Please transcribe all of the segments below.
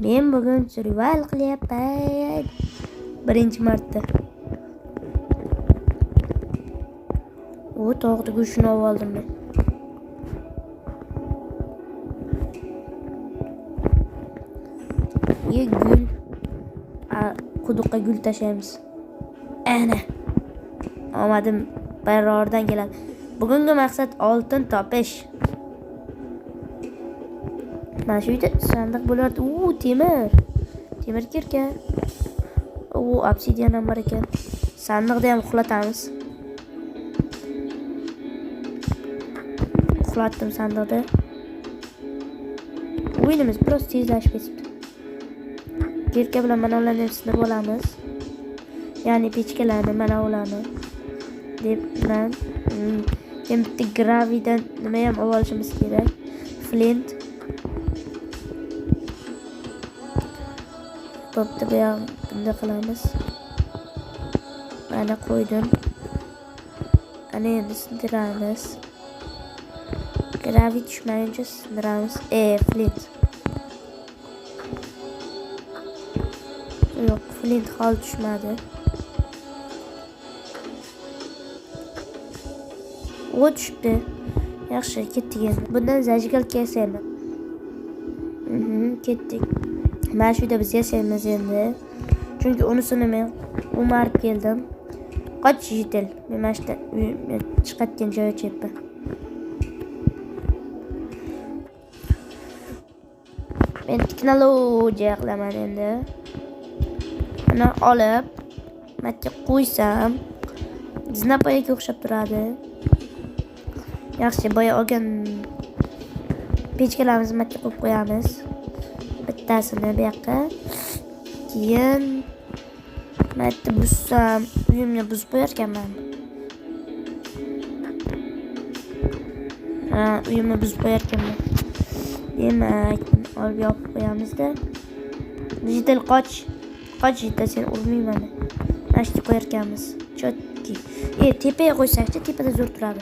Men bugun survival qilyapman. Birinchi marta. O tog'da go'shtini oldim men. Ye gul. Quduqqa gul tashlaymiz. Ana. Omadim barordan keladi. Bugungi maqsad oltin topish. Mana shu yerda sandiq bo'lardi. Temir. Temir kirgan. Obsidian ham bor ekan. Sandiqda ham uxlatamiz. Uxlatdim sandiqda. O'yinimiz biroz tezlashib ketibdi. Kirka bilan mana ularni sinib olamiz. Ya'ni pechkalarni mana ularni deb bilan bitta gravidan nima ham olishimiz kerak. Flint. Bo'pti, bu ham bunday qilamiz. Mana qo'ydim. Ana endi sindiramiz. Gravi tushmayincha sindiramiz. Flint. Yo'q, flint hol tushmadi. O tushdi. Yaxshi, ketdik endi. Bundan zajigalka yasayman. Ketdik. Mana shu yerda biz yasaymiz endi. Chunki unisini men o'marib keldim. Qoch yetil. Men mana shunda chiqayotgan joyga chepman. Men texnologiya qilaman endi. Buni olib, matga qo'ysam, zinapoyaga o'xshab turadi. Yaxshi, boya olgan pechkalarimizni matga qo'yib qo'yamiz. Bittasini bu yoqqa. Keyin matni buzsam, uyimni buzib qo'yar ekanman. Uyimni buzib qo'yar ekanman. Demak, olib yopib qo'yamizda. Digital qoch. Qoch yita, sen urmayman. Mana shu qo'yar ekanmiz. Chotki. Tepaga qo'ysakchi, tepada zo'r turadi.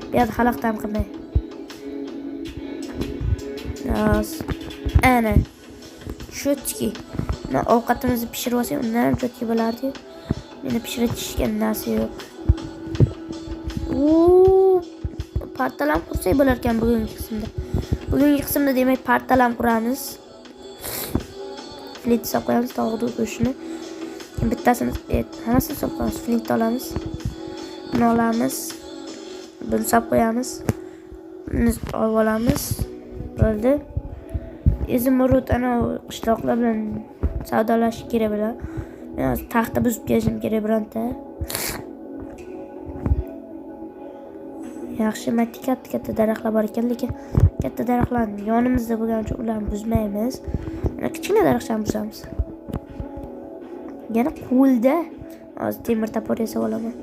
Bu yerda xalaqdan qilmay. Ana. Chotki. Mana ovqatimizni pishirib olsak, undan ham chotki bo'lardi. Meni pishirishgan narsa yo'q. Partalam qursak bo'lar ekan bugungi qismda. Bugungi qismda demak partalam quramiz. Flint solib qo'yamiz, tog'da go'shtini. Bittasini, hammasini solib qo'yamiz. Flint olamiz. Buni olamiz. Buni solib qo'yamiz. Buni olib olamiz. Bo'ldi. Izimurud ana qishloqlar bilan savdolash kerak bo'lar. Men taxta buzib kelishim kerak bironta. Yaxshi, matga katta daraxtlar bor ekan, lekin katta daraxtlarning yonimizda bo'lgani uchun ularni buzmaymiz. Mana kichkina daraxtlarni buzamiz. Yana qo'lda hozir temir topor yasab olaman.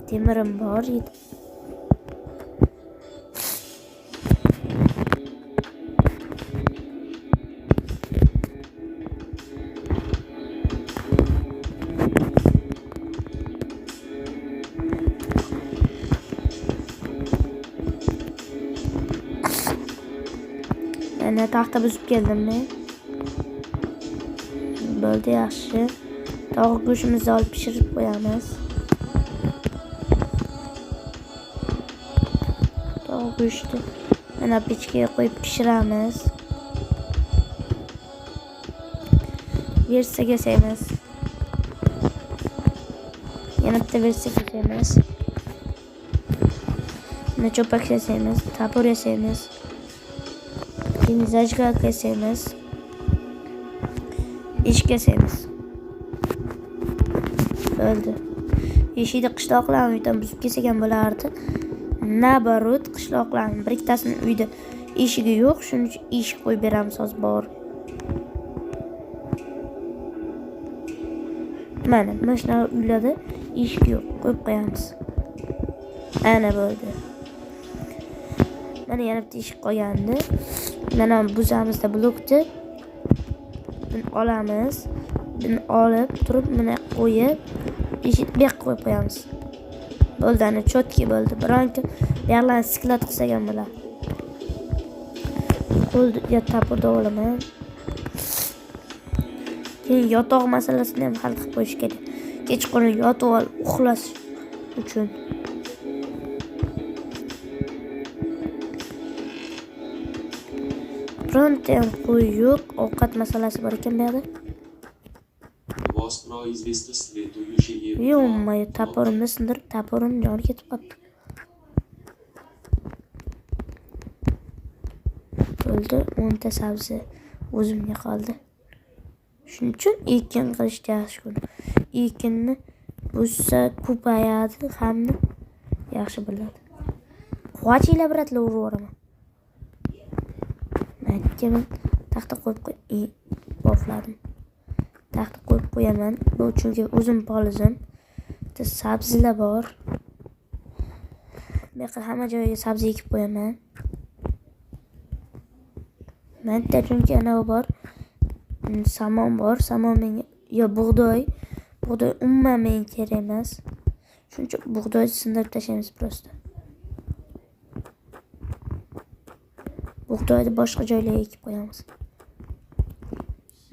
Temirim bor edi. Ana taxta buzib keldim men. Bo'ldi, yaxshi. Tog' go'shtimizni olib pishirib qo'yamiz. Tog' go'shti mana pechkaga qo'yib pishiramiz. Versiyaga yasaymiz. Yana bitta versiyaga yasaymiz. Mana cho'pak yasaymiz, tapor yasaymiz. Keyin zajgalka yasaymiz. Eshik yasaymiz. Bo'ldi. Eshikda qishloqlarni uydan buzib kelsak ham bo'lardi. Nabarut qishloqlarning bir ikkitasini uyda eshigi yo'q, shuning uchun eshik qo'yib beramiz hozir bor. Mana shunaqa uylarda eshik yo'q, qo'yib qo'yamiz. Ana bo'ldi. Mana yana bitta eshik qo'ygandi. Mana buzamizda blokni buni olamiz. Buni olib turib mana qo'yib eshik bu yoqqa qo'yib qo'yamiz. Bo'ldi, ana chotki bo'ldi. Bironki bu yoqlarni sklat qilsak ham bo'ladi. qo'l tapirda olaman. Keyin yotoq masalasini ham hal qilib qo'yish kerak. Kechqurun yotib olib uxlash uchun. Bironta ham qo'y yo'q. Ovqat masalasi bor ekan bu yerda. Yo'q, tapirimni sindirib, tapirim joni ketib qoldi. Bo'ldi, 10 ta sabzi o'zimga qoldi. Shuning uchun ekin qilishni yaxshi ko'raman. Ekinni bo'lsa ko'payadi, hamma yaxshi biladi. Qo'chiylar biratlar urib yuboraman. Men taxta qo'yib bofladim. Taxta qo'yib qo'yaman. Bu chunki o'zim polizim. Bitta sabzilar bor. Men hamma joyga sabzi ekib qo'yaman. Menda chunki ana bor. Samon bor. Samon menga bug'doy. Bug'doy umuman menga kerak emas. Shuning uchun bug'doyni sindirib tashlaymiz prosta. Bug'doyni boshqa joylarga ekib qo'yamiz.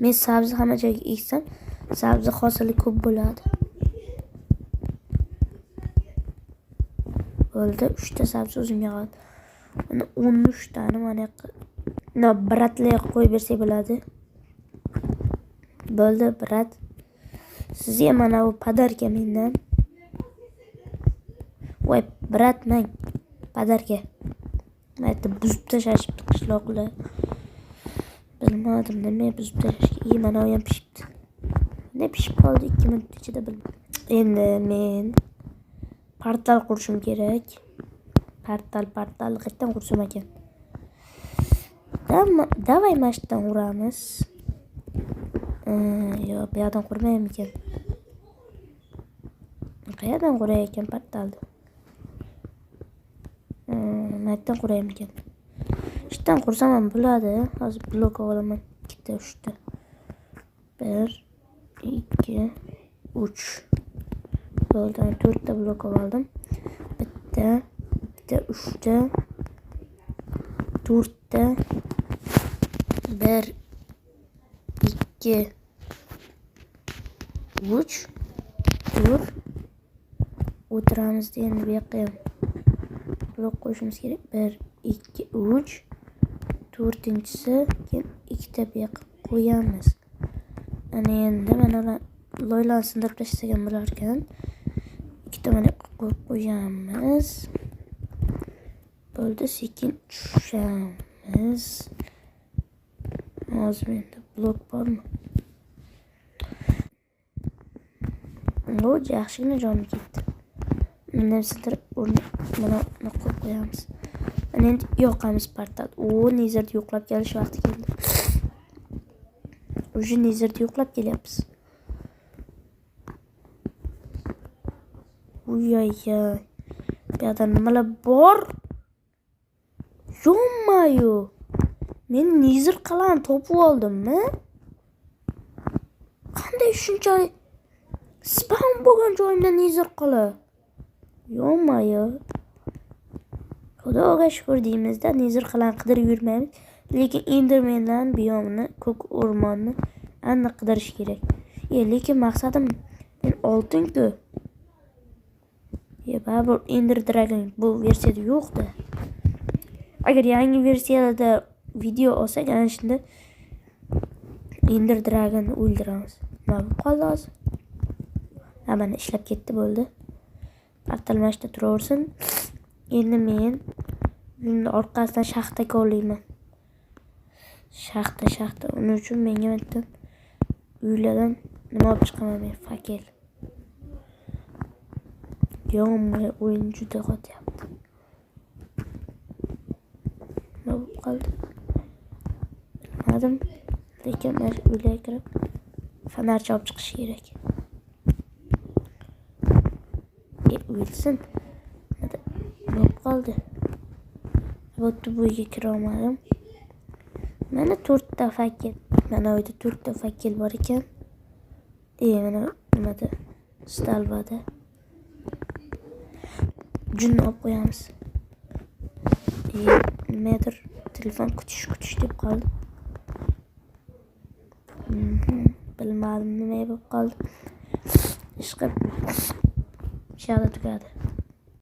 Men sabzi hamma joyga eksam, sabzi hosili ko'p bo'ladi. Bo'ldi, 3 ta sabzi o'zimga qoldi. Mana 13 tani mana bratlarga qo'yib bersak bo'ladi. Bo'ldi, brat. Sizga mana bu podarka mendan. Voy, brat men podarka. Mayda buzib tashlashibdi qishloqlar. Bilmadim nima buzib tashlashga. Mana u ham pishibdi. Ne pishib qoldi 2 minut ichida bilmadim. Endi men portal qurishim kerak. Portal qayerdan qursam ekan? Davay mashdan uramiz. Yo'q, bu yerdan qurmayman ekan. Qayerdan quray ekan portalni? Maydan qurayim ekan. Ishdan qursam ham bo'ladi. Hozir blok olaman. 2 ta 3 ta. 1 2 3. Bo'ldi, 4 ta blok oldim. Bitta 3 ta 4 ta 1 2 3 4 o'tiramiz endi bu yoqqa ham blok qo'yishimiz kerak. 1 2 3 4-inchisi keyin 2 ta bu yoqqa qo'yamiz. Ana endi mana loylarni sindirib tashlasak ham bo'lar ekan. 2 ta mana qo'yib qo'yamiz. Bo'ldi, sekin tushamiz. Hozir menda blok bormi? Bu yaxshigina jonim ketdi. Mana sindirib mana qo'yib qo'yamiz. Mana endi yoqamiz portal. Nezarni yo'qlab kelish vaqti keldi. Уже nezarni yo'qlab kelyapmiz. Uyay-ya. Bu yerda nimalar bor? Yo'q-mayu. Men nezar qalam topib oldimmi? Qanday shunchalik spam bo'lgan joyimda nezar qala? Yo'q-mayu. Xudoga shukr deymizda, nezar qalam qidirib yurmaymiz. Lekin Endermandan biyomni, ko'k o'rmonni aniq qidirish kerak. Lekin maqsadim men oltin-ku. Baribir Ender Dragon bu versiyada yo'q-da. Agar yangi versiyada video olsak, ana shunda Ender Dragon'ni o'ldiramiz. Nima bo'lib qoldi hozir? Mana ishlab ketdi, bo'ldi. Portalmashda turaversin. Endi men buni orqasidan shaxtaga olayman. Shaxta. Uning uchun menga bitta uylardan nima olib chiqaman men? Fakel. Yo'q, o'yin juda qotyapti. Nima bo'lib qoldi? Bilmadim. Lekin mana uylarga kirib fonarchi olib chiqish kerak. O'lsin. Nima bo'lib qoldi? Bu uyga kira olmadim. Mana 4 ta fakel. Mana uyda 4 ta fakel bor ekan. Mana nimada? Stalvada. Junni olib qo'yamiz. Nimadir telefon kutish deb qoldi. Bilmadim nima bo'lib qoldi. Ishqib. Shada tugadi.